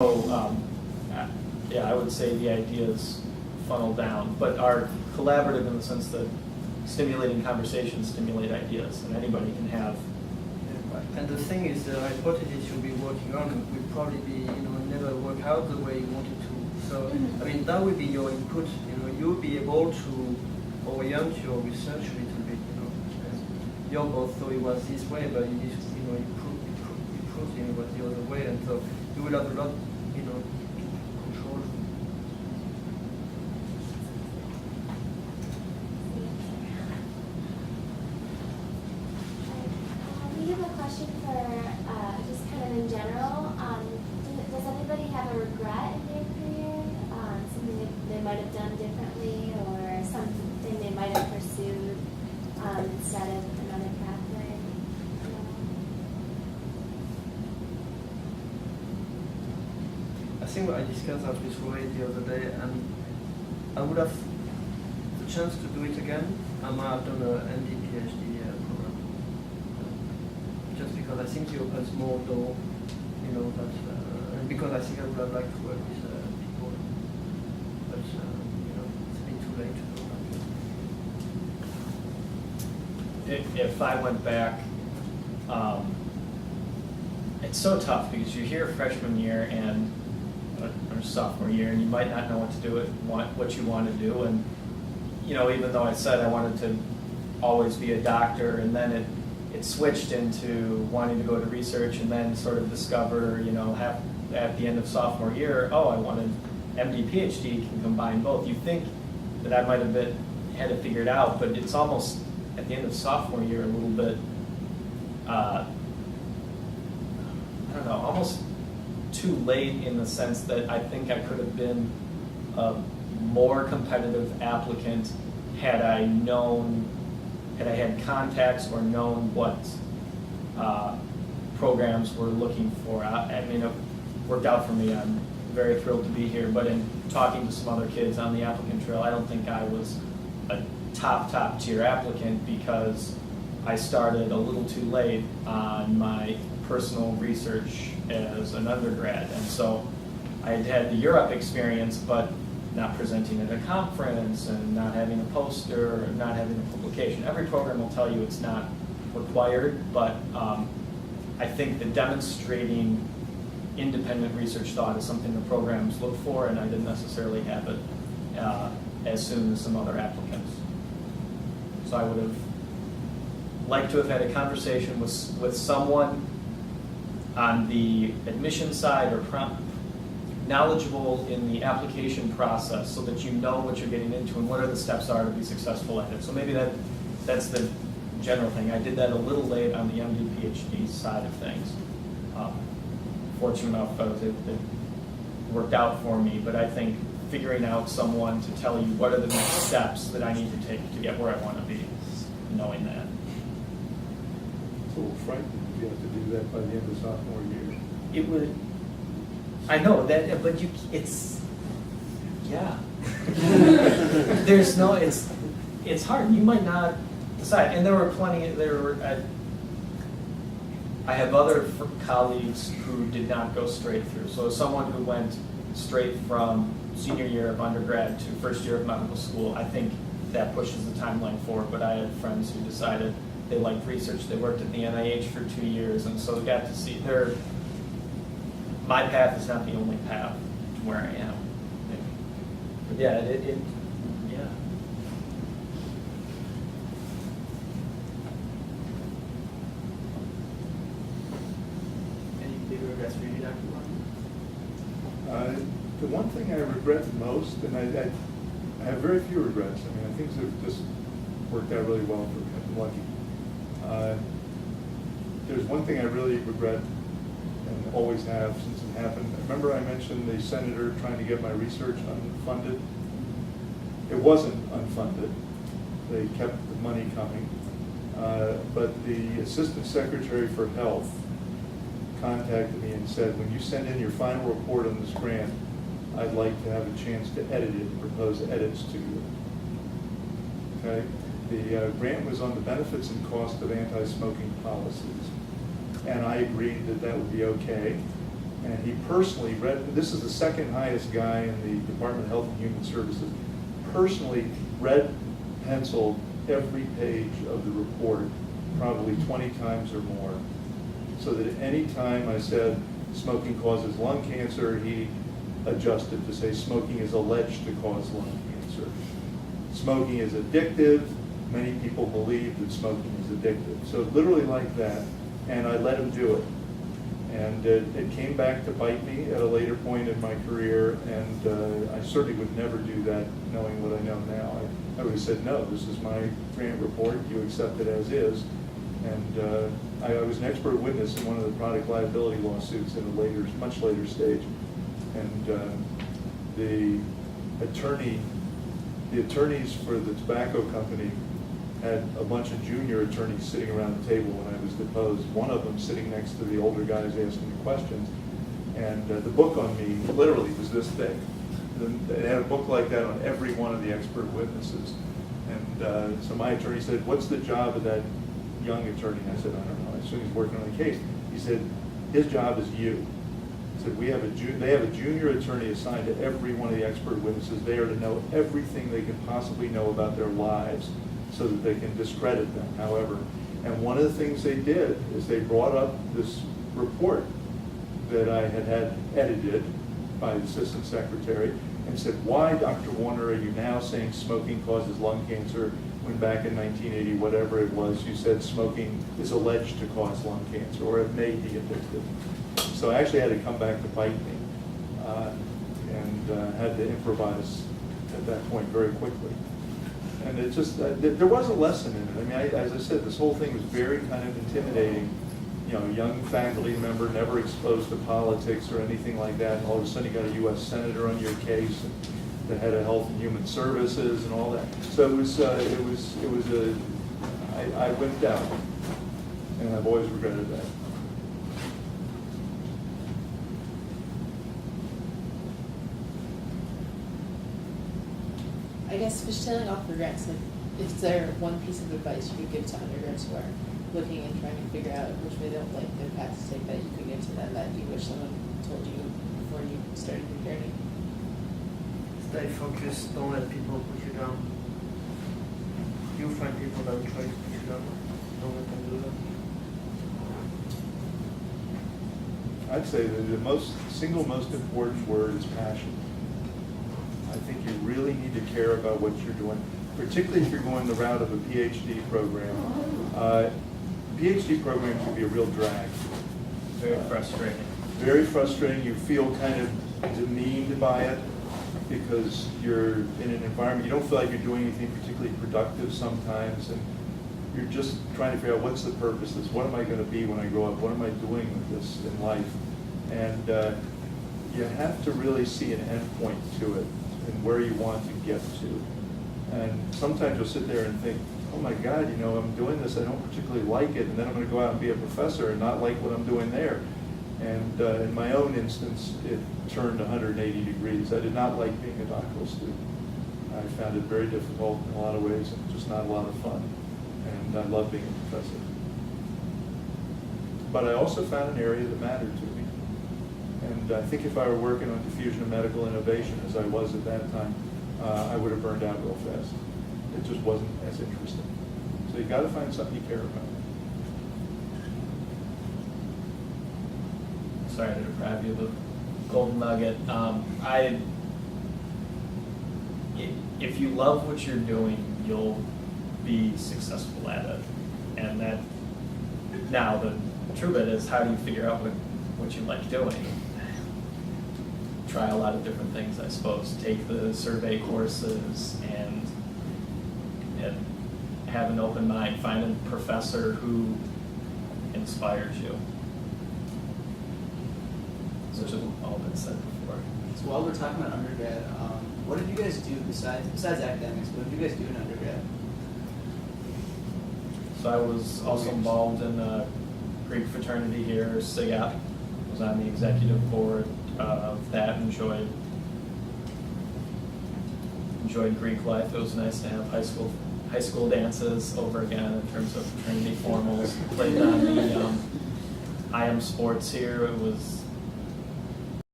So, yeah, I would say the ideas funnel down, but are collaborative in the sense that stimulating conversations stimulate ideas, and anybody can have. And the thing is, the hypothesis you'll be working on will probably be, never work out the way you wanted to. So, I mean, that would be your input. You'll be able to orient your research a little bit. And your boss thought it was this way, but you proved it was the other way, and so you will have a lot, control. We have a question for just kind of in general. Does anybody have a regret in their career? Something that they might have done differently, or something they might have pursued instead of another pathway? I think I discussed that with Roy the other day, and I would have the chance to do it again. I might have done an MD PhD program, just because I think it opens more door, and because I think I would have liked to work with people, but it's a bit too late to do that. If I went back, it's so tough because you're here freshman year and or sophomore year, and you might not know what to do, what you want to do, and even though I said I wanted to always be a doctor, and then it switched into wanting to go to research, and then sort of discover, at the end of sophomore year, I wanted MD, PhD can combine both. You think that I might have had it figured out, but it's almost at the end of sophomore year a little bit, I don't know, almost too late in the sense that I think I could have been a more competitive applicant had I had contacts or known what programs were looking for. I mean, it worked out for me. I'm very thrilled to be here, but in talking to some other kids on the applicant trail, I don't think I was a top tier applicant because I started a little too late on my personal research as an undergrad, and so I had had the Europe experience, but not presenting at a conference and not having a poster and not having a publication. Every program will tell you it's not required, but I think that demonstrating independent research thought is something the programs look for, and I didn't necessarily have it as soon as some other applicants. So I would have liked to have had a conversation with someone on the admission side or knowledgeable in the application process so that you know what you're getting into and what are the steps are to be successful at it. So maybe that's the general thing. I did that a little late on the MD, PhD side of things. Fortunate enough, it worked out for me, but I think figuring out someone to tell you what are the next steps that I need to take to get where I want to be, knowing that. It's a little frightening if you have to do that by the end of sophomore year. It would. I know that, but yeah. There's no. It's hard. You might not decide, and there were plenty. I have other colleagues who did not go straight through. So someone who went straight from senior year of undergrad to first year of medical school, I think that pushes the timeline forward. But I had friends who decided they liked research. They worked at the NIH for 2 years, and so got to see my path is not the only path to where I am. But yeah, yeah. Any big regrets for you, Dr. Warren? The one thing I regret the most, and I have very few regrets. I mean, things have just worked out really well for me. I've been lucky. There's one thing I really regret and always have since it happened. Remember I mentioned the senator trying to get my research unfunded? It wasn't unfunded. They kept the money coming. But the Assistant Secretary for Health contacted me and said, when you send in your final report on this grant, I'd like to have a chance to edit it and propose edits to you. Okay? The grant was on the benefits and cost of anti-smoking policies. And I agreed that that would be okay. And he personally read, this is the second highest guy in the Department of Health and Human Services, personally read, penciled every page of the report, probably 20 times or more. So that any time I said smoking causes lung cancer, he adjusted to say smoking is alleged to cause lung cancer. Smoking is addictive. Many people believe that smoking is addictive. So literally like that, and I let him do it. And it came back to bite me at a later point in my career, and I certainly would never do that knowing what I know now. I would have said, no, this is my grant report, you accept it as is. And I was an expert witness in one of the product liability lawsuits in a later, much later stage. And the attorneys for the tobacco company had a bunch of junior attorneys sitting around the table when I was deposed. One of them sitting next to the older guys asking the questions. And the book on me literally was this thick. It had a book like that on every one of the expert witnesses. And so my attorney said, what's the job of that young attorney? I said, I don't know. I assume he's working on the case. He said, his job is you. He said, they have a junior attorney assigned to every one of the expert witnesses. They are to know everything they can possibly know about their lives so that they can discredit them, however. And one of the things they did is they brought up this report that I had edited by the assistant secretary and said, why, Dr. Warner, are you now saying smoking causes lung cancer when back in 1980, whatever it was, you said smoking is alleged to cause lung cancer or it may be addictive. So I actually had to come back to bite me and had to improvise at that point very quickly. And it just, there was a lesson in it. I mean, as I said, this whole thing was very kind of intimidating. You know, young faculty member, never exposed to politics or anything like that, and all of a sudden you got a U.S. senator on your case, and the head of Health and Human Services, and all that. So I wimped out, and I've always regretted that. I guess just tailing off regrets, like, is there one piece of advice you could give to undergrads who are looking and trying to figure out which way they would like their path to take that you could give to them that you wish someone told you before you started your journey? Stay focused, don't let people put you down. You find people that will try to put you down, don't let them do that. I'd say that the single most important word is passion. I think you really need to care about what you're doing, particularly if you're going the route of a PhD program. PhD program can be a real drag. Very frustrating. Very frustrating. You feel kind of demeaned by it because you're in an environment, you don't feel like you're doing anything particularly productive sometimes, and you're just trying to figure out what's the purpose of this, what am I going to be when I grow up, what am I doing with this in life? And you have to really see an end point to it and where you want to get to. And sometimes you'll sit there and think, oh my God, you know, I'm doing this, I don't particularly like it, and then I'm going to go out and be a professor and not like what I'm doing there. And in my own instance, it turned 180 degrees. I did not like being a doctoral student. I found it very difficult in a lot of ways and just not a lot of fun. And I love being a professor. But I also found an area that mattered to me. And I think if I were working on diffusion of medical innovation, as I was at that time, I would have burned out real fast. It just wasn't as interesting. So you got to find something you care about. Sorry to deprive you of the golden nugget. If you love what you're doing, you'll be successful at it. And that, now the true bit is, how do you figure out what you like doing? Try a lot of different things, I suppose. Take the survey courses and have an open mind. Find a professor who inspires you. Which has all been said before. So while we're talking about undergrad, what did you guys do besides academics? What did you guys do in undergrad? So I was also involved in the Greek fraternity here, SIGAP. Was on the executive board of that. Enjoyed Greek life. It was nice to have high school dances over again in terms of fraternity formals. Played on the IM sports here. It was